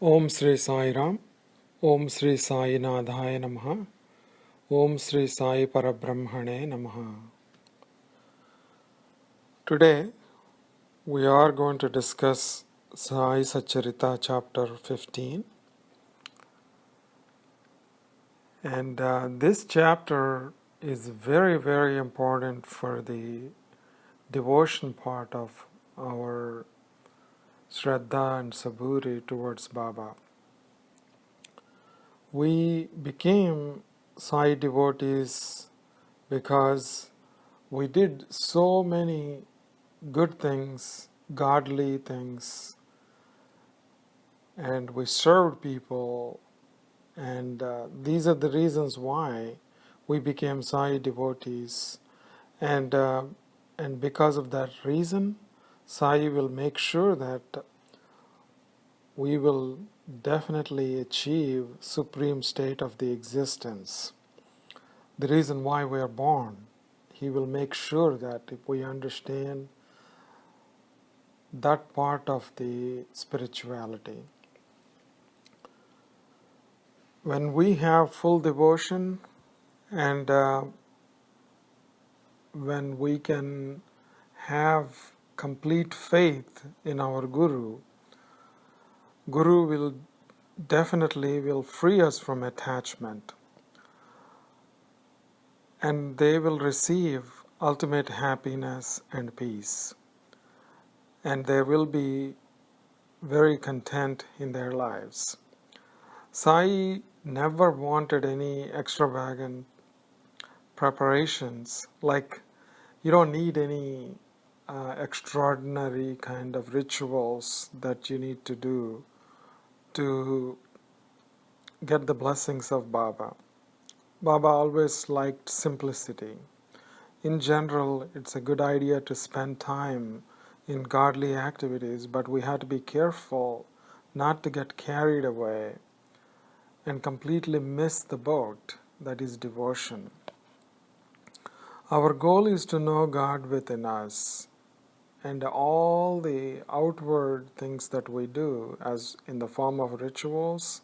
Om Sri Sai Ram, Om Sri Sai Nadhaya Namaha, Om Sri Sai Parabrahmane Namaha. Today we are going to discuss Saisatcharita Chapter 15, and this chapter is very important for the devotion part of our Shraddha and Saburi towards Baba. We became Sai devotees because we did so many good things, godly things, and we served people, and these are the reasons why we became Sai devotees. And because of that reason, Sai will make sure that we will definitely achieve supreme state of the existence. The reason why we are born, he will make sure that if we understand that part of the spirituality, when we have full devotion and when we can have complete faith in our Guru, Guru will definitely free us from attachment, and they will receive ultimate happiness and peace, and they will be very content in their lives. Sai never wanted any extravagant preparations, like you don't need any extraordinary kind of rituals that you need to do to get the blessings of Baba. Baba always liked simplicity. In general, it's a good idea to spend time in godly activities, but we have to be careful not to get carried away and completely miss the boat, that is devotion. Our goal is to know God within us, and all the outward things that we do as in the form of rituals,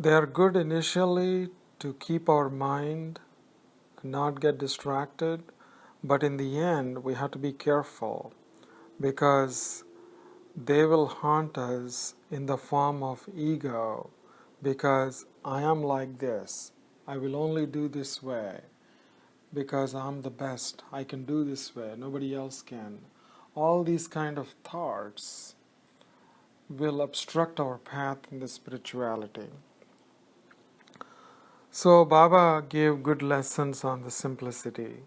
they are good initially to keep our mind not get distracted, but in the end we have to be careful because they will haunt us in the form of ego, because I am like this, I will only do this way because I'm the best, I can do this way, nobody else can. All these kind of thoughts will obstruct our path in the spirituality. So Baba gave good lessons on the simplicity.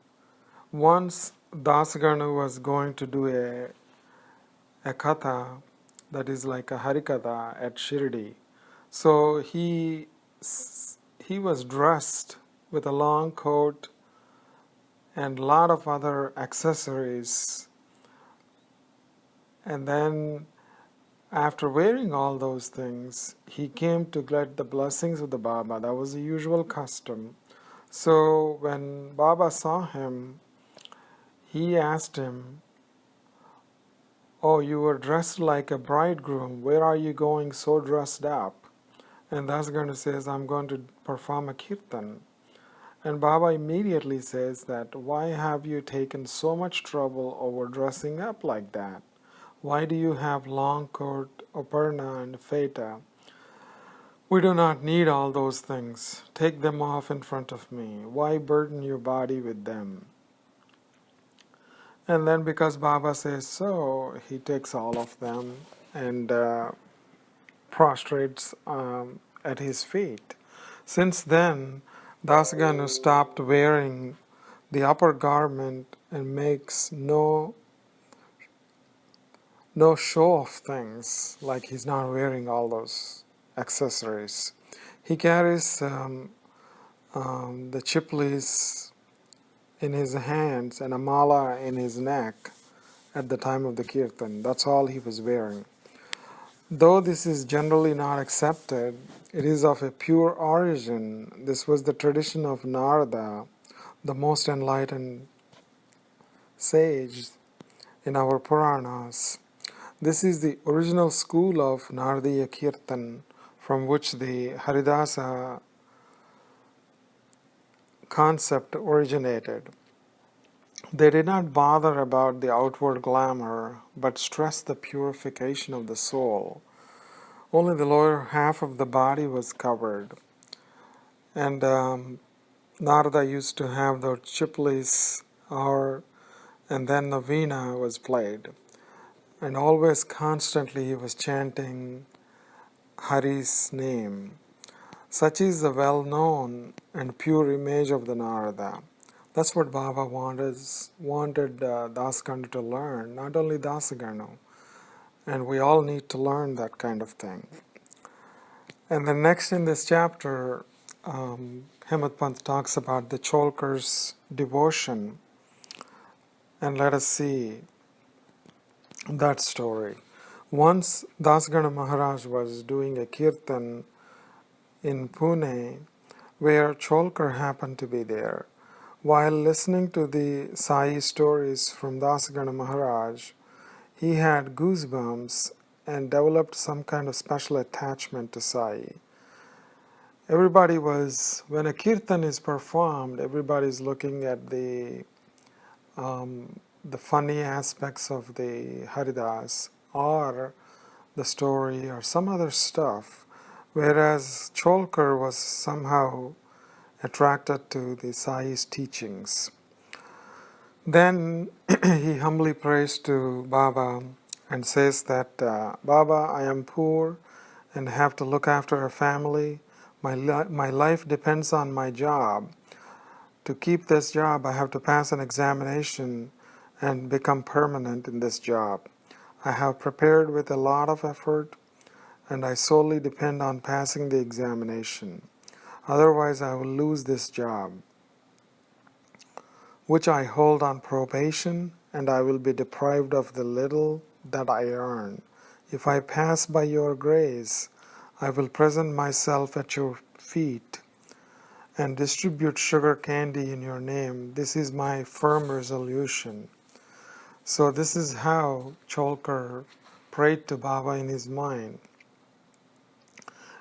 Once Dasaganu was going to do a katha, that is like a harikatha at Shirdi. So he was dressed with a long coat and a lot of other accessories. And then after wearing all those things, he came to get the blessings of the Baba. That was the usual custom. So when Baba saw him, he asked him, "Oh, you were dressed like a bridegroom. Where are you going so dressed up?" And Dasaganu says, "I'm going to perform a kirtan." And Baba immediately says that, "Why have you taken so much trouble over dressing up like that? Why do you have long coat, aparna and feta? We do not need all those things. Take them off in front of me. Why burden your body with them?" And then because Baba says so, he takes all of them and prostrates at his feet. Since then, Dasaganu stopped wearing the upper garment and makes no show of things, like he's not wearing all those accessories. He carries the chiplis in his hands and a mala in his neck at the time of the kirtan. That's all he was wearing. Though this is generally not accepted, it is of a pure origin. This was the tradition of Narada, the most enlightened sage in our Puranas. This is the original school of Naradiya Kirtan from which the Haridasa concept originated. They did not bother about the outward glamour, but stressed the purification of the soul. Only the lower half of the body was covered. And Narada used to have the chiplis, and then the veena was played. And always, constantly, he was chanting Hari's name. Such is the well-known and pure image of the Narada. That's what Baba wanted Dasgana to learn, not only Dasagana. And we all need to learn that kind of thing. And then next in this chapter, Hemant Pant talks about the Cholkar's devotion. And let us see that story. Once Dasgana Maharaj was doing a kirtan in Pune, where Cholkar happened to be there. While listening to the Sai stories from Dasgana Maharaj, he had goosebumps and developed some kind of special attachment to Sai. When a kirtan is performed, everybody's looking at the funny aspects of the Haridas or the story or some other stuff, whereas Cholkar was somehow attracted to the Sai's teachings. Then he humbly prays to Baba and says that, Baba, I am poor and have to look after a family. My life depends on my job. To keep this job, I have to pass an examination and become permanent in this job. I have prepared with a lot of effort, and I solely depend on passing the examination. Otherwise, I will lose this job, which I hold on probation, and I will be deprived of the little that I earn. If I pass by your grace, I will present myself at your feet and distribute sugar candy in your name. This is my firm resolution. So this is how Cholkar prayed to Baba in his mind.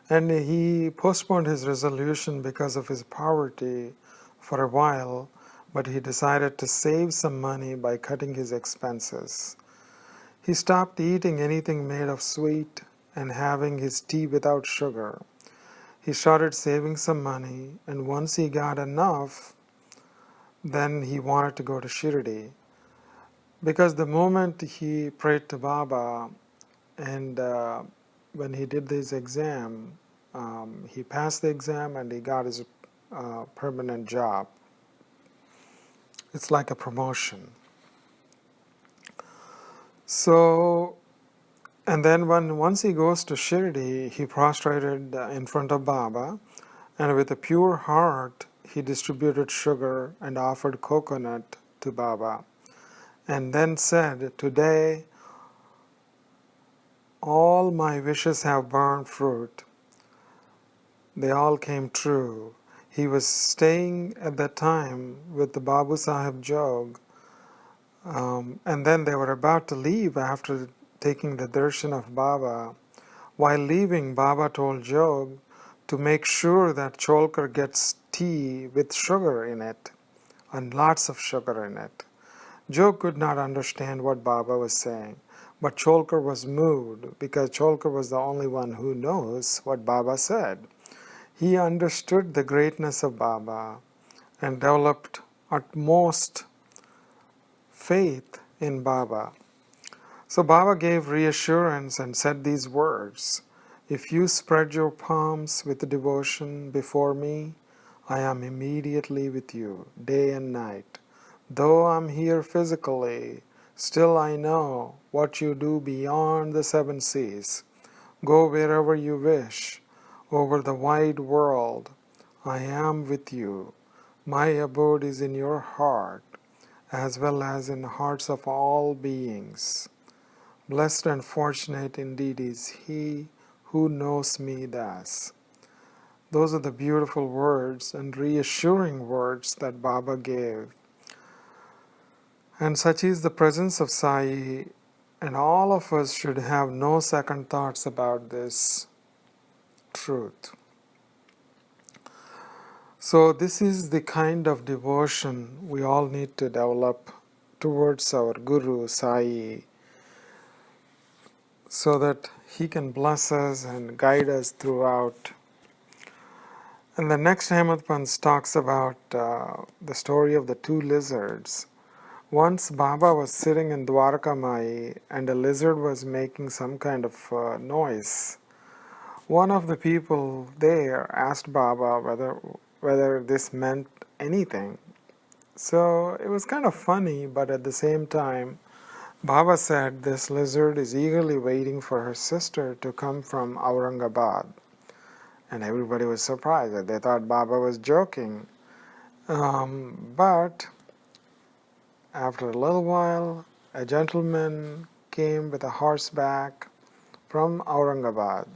And he postponed his resolution because of his poverty for a while, but he decided to save some money by cutting his expenses. He stopped eating anything made of sweet and having his tea without sugar. He started saving some money, and once he got enough, then he wanted to go to Shirdi. Because the moment he prayed to Baba, and when he did this exam, he passed the exam and he got his permanent job. It's like a promotion. So, and then once he goes to Shirdi, he prostrated in front of Baba, and with a pure heart, he distributed sugar and offered coconut to Baba, and then said, "Today, all my wishes have borne fruit. They all came true." He was staying at that time with the Babu Sahib Jog, and then they were about to leave after taking the darshan of Baba. While leaving, Baba told Jog to make sure that Cholkar gets tea with sugar in it, and lots of sugar in it. Jog could not understand what Baba was saying, but Cholkar was moved because Cholkar was the only one who knows what Baba said. He understood the greatness of Baba and developed utmost faith in Baba. So Baba gave reassurance and said these words, "If you spread your palms with devotion before me, I am immediately with you, day and night. Though I'm here physically, still I know what you do beyond the seven seas. Go wherever you wish, over the wide world. I am with you. My abode is in your heart, as well as in the hearts of all beings. Blessed and fortunate indeed is he who knows me thus." Those are the beautiful words and reassuring words that Baba gave. And such is the presence of Sai And all of us should have no second thoughts about this truth. So this is the kind of devotion we all need to develop towards our Guru Sai, so that he can bless us and guide us throughout. And the next Hemant Pant talks about the story of the two lizards. Once Baba was sitting in Dwarka Mai and a lizard was making some kind of noise. One of the people there asked Baba whether this meant anything. So it was kind of funny, but at the same time, Baba said this lizard is eagerly waiting for her sister to come from Aurangabad. And everybody was surprised. They thought Baba was joking. But after a little while, a gentleman came with a horseback from Aurangabad.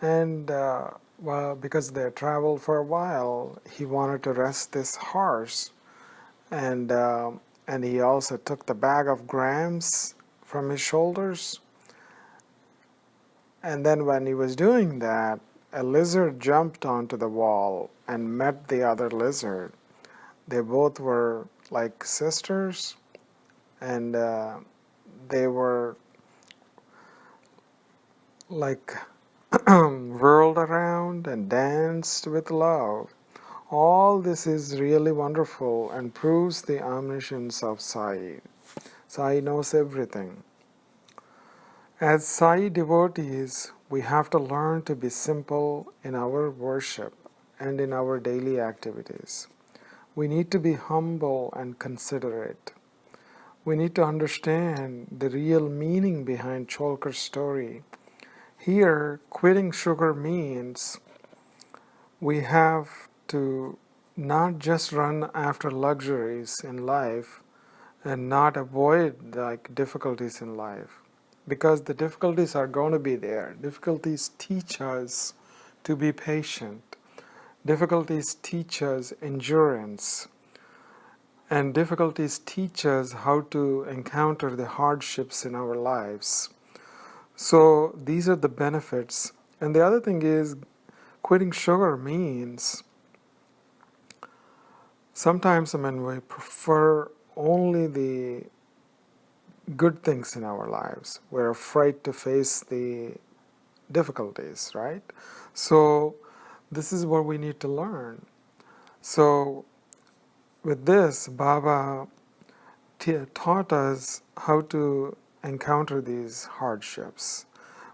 And because they had traveled for a while, he wanted to rest this horse. And he also took the bag of grams from his shoulders. And then when he was doing that, a lizard jumped onto the wall and met the other lizard. They both were like sisters, and they were like whirled around and danced with love. All this is really wonderful and proves the omniscience of Sai. Sai knows everything. As Sai devotees, we have to learn to be simple in our worship and in our daily activities. We need to be humble and considerate. We need to understand the real meaning behind Cholkar's story. Here, quitting sugar means we have to not just run after luxuries in life and not avoid difficulties in life, because the difficulties are going to be there. Difficulties teach us to be patient. Difficulties teach us endurance. And difficulties teach us how to encounter the hardships in our lives. So these are the benefits. And the other thing is, quitting sugar means sometimes we prefer only the good things in our lives. We're afraid to face the difficulties, right? So this is what we need to learn. So with this, Baba taught us how to encounter these hardships.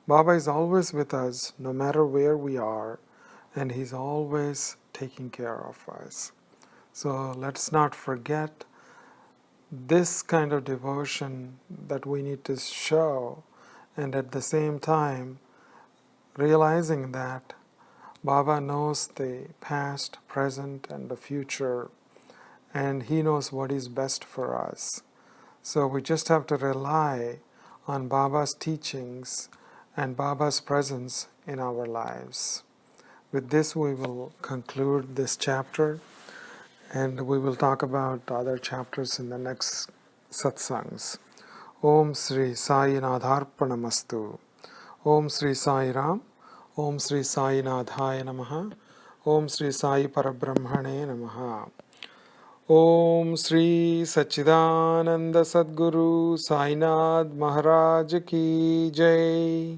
Baba is always with us, no matter where we are, and he's always taking care of us. So let's not forget this kind of devotion that we need to show, and at the same time realizing that Baba knows the past, present, and the future, and he knows what is best for us. So we just have to rely on Baba's teachings and Baba's presence in our lives. With this, we will conclude this chapter, and we will talk about other chapters in the next satsangs. Om Sri Sai Nadharpanamastu. Om Sri Sai Ram. Om Sri Sai Nadhaya Namaha. Om Sri Sai Parabrahmane Namaha. Om Sri Sachidananda Sadguru Sainath Maharaj Ki Jai.